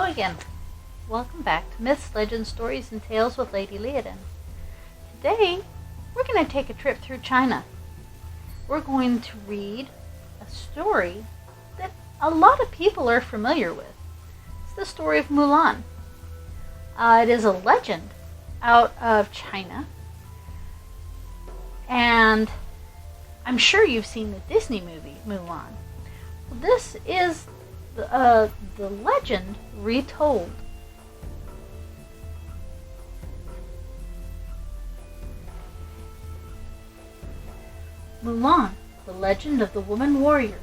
Hello again. Welcome back to Myths, Legends, Stories, and Tales with Lady Liadan. Today, we're going to take a trip through China. We're going to read a story that a lot of people are familiar with. It's the story of Mulan. It is a legend out of China. And I'm sure you've seen the Disney movie, Mulan. Well, this is the legend retold. Mulan, the Legend of the Woman Warrior.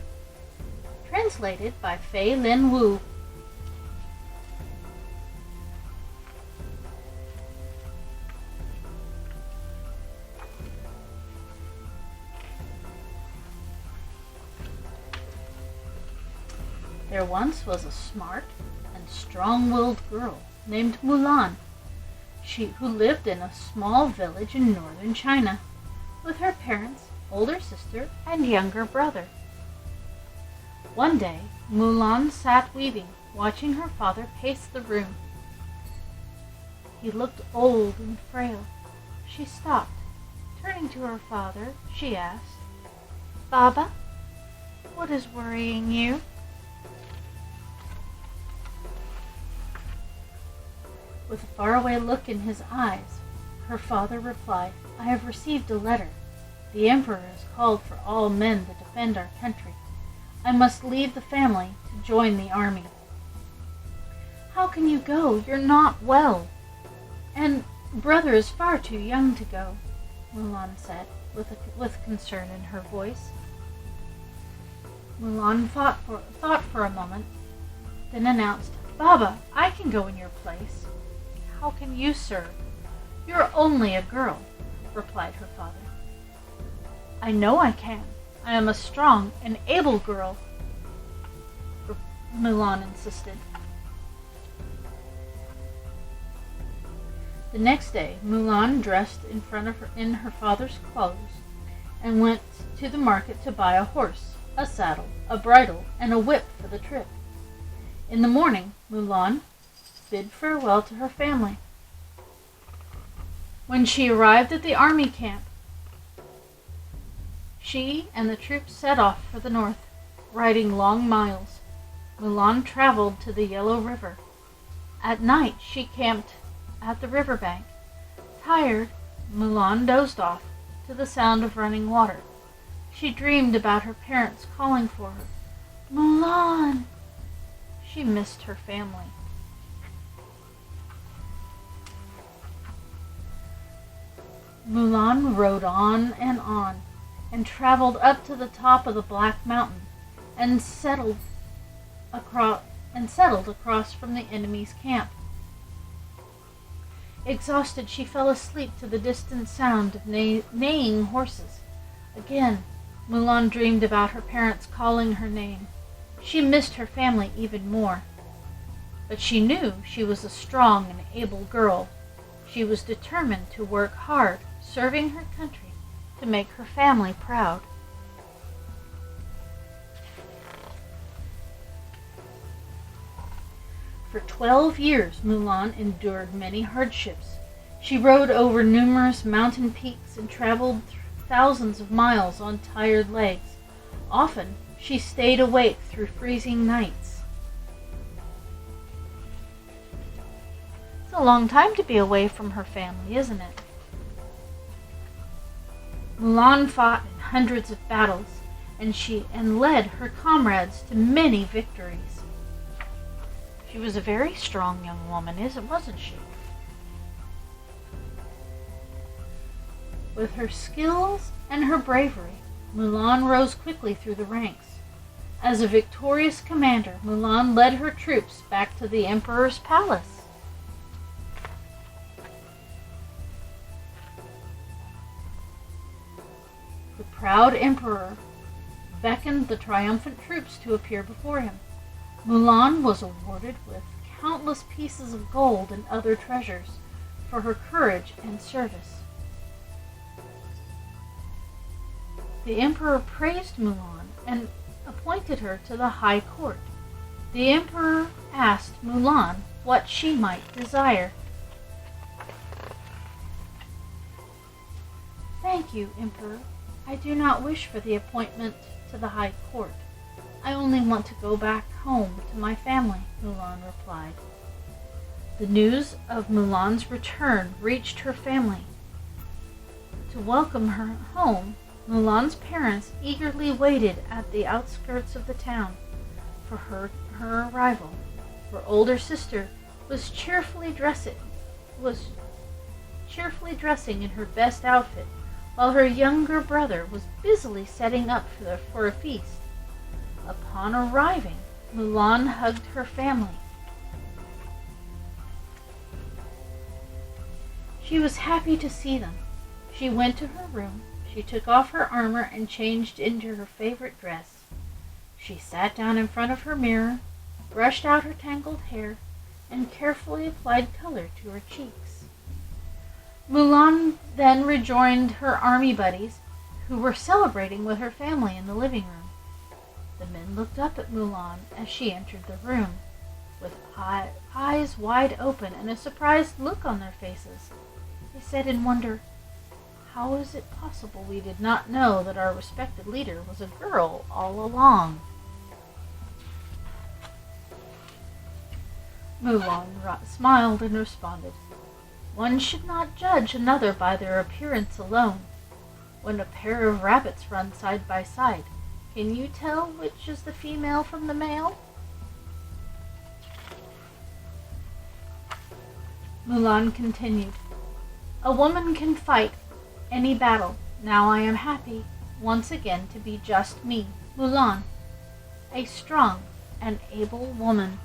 Translated by Faye-Lynn Wu. There once was a smart and strong-willed girl named Mulan, who lived in a small village in northern China with her parents, older sister, and younger brother. One day, Mulan sat weaving, watching her father pace the room. He looked old and frail. She stopped. Turning to her father, she asked, "Baba, what is worrying you?" With a faraway look in his eyes, her father replied, "I have received a letter. The Emperor has called for all men to defend our country. I must leave the family to join the army." "How can you go? You're not well. And brother is far too young to go," Mulan said, with concern in her voice. Mulan thought for a moment, then announced, "Baba, I can go in your place." "How can you serve? You're only a girl," replied her father. "I know I can. I am a strong and able girl," Mulan insisted. The next day, Mulan dressed in her father's clothes and went to the market to buy a horse, a saddle, a bridle, and a whip for the trip. In the morning, Mulan bid farewell to her family. When she arrived at the army camp, she and the troops set off for the north, riding long miles. Mulan traveled to the Yellow River. At night, she camped at the riverbank. Tired, Mulan dozed off to the sound of running water. She dreamed about her parents calling for her. "Mulan!" She missed her family. Mulan rode on and traveled up to the top of the Black Mountain and settled across from the enemy's camp. Exhausted, she fell asleep to the distant sound of neighing horses. Again, Mulan dreamed about her parents calling her name. She missed her family even more. But she knew she was a strong and able girl. She was determined to work hard, serving her country, to make her family proud. For 12 years, Mulan endured many hardships. She rode over numerous mountain peaks and traveled thousands of miles on tired legs. Often, she stayed awake through freezing nights. It's a long time to be away from her family, isn't it? Mulan fought in hundreds of battles, and led her comrades to many victories. She was a very strong young woman, wasn't she? With her skills and her bravery, Mulan rose quickly through the ranks. As a victorious commander, Mulan led her troops back to the Emperor's palace. The proud Emperor beckoned the triumphant troops to appear before him. Mulan was awarded with countless pieces of gold and other treasures for her courage and service. The Emperor praised Mulan and appointed her to the high court. The emperor asked Mulan what she might desire. "Thank you, Emperor. I do not wish for the appointment to the high court. I only want to go back home to my family," Mulan replied. The news of Mulan's return reached her family. To welcome her home, Mulan's parents eagerly waited at the outskirts of the town for her arrival. Her older sister was cheerfully dressing in her best outfit, while her younger brother was busily setting up for a feast. Upon arriving, Mulan hugged her family. She was happy to see them. She went to her room. She took off her armor and changed into her favorite dress. She sat down in front of her mirror, brushed out her tangled hair, and carefully applied color to her cheeks. Mulan then rejoined her army buddies, who were celebrating with her family in the living room. The men looked up at Mulan as she entered the room, with eyes wide open and a surprised look on their faces. They said in wonder, "How is it possible we did not know that our respected leader was a girl all along?" Mulan smiled and responded, "One should not judge another by their appearance alone. When a pair of rabbits run side by side, can you tell which is the female from the male?" Mulan continued, "A woman can fight any battle. Now I am happy once again to be just me, Mulan, a strong and able woman."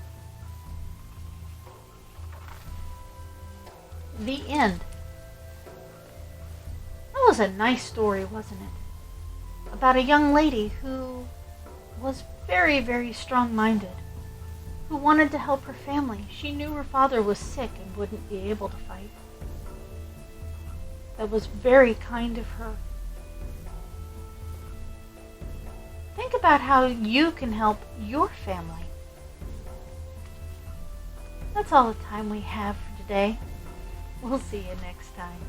The end. That was a nice story, wasn't it? About a young lady who was very, very strong-minded, who wanted to help her family. She knew her father was sick and wouldn't be able to fight. That was very kind of her. Think about how you can help your family. That's all the time we have for today. We'll see you next time.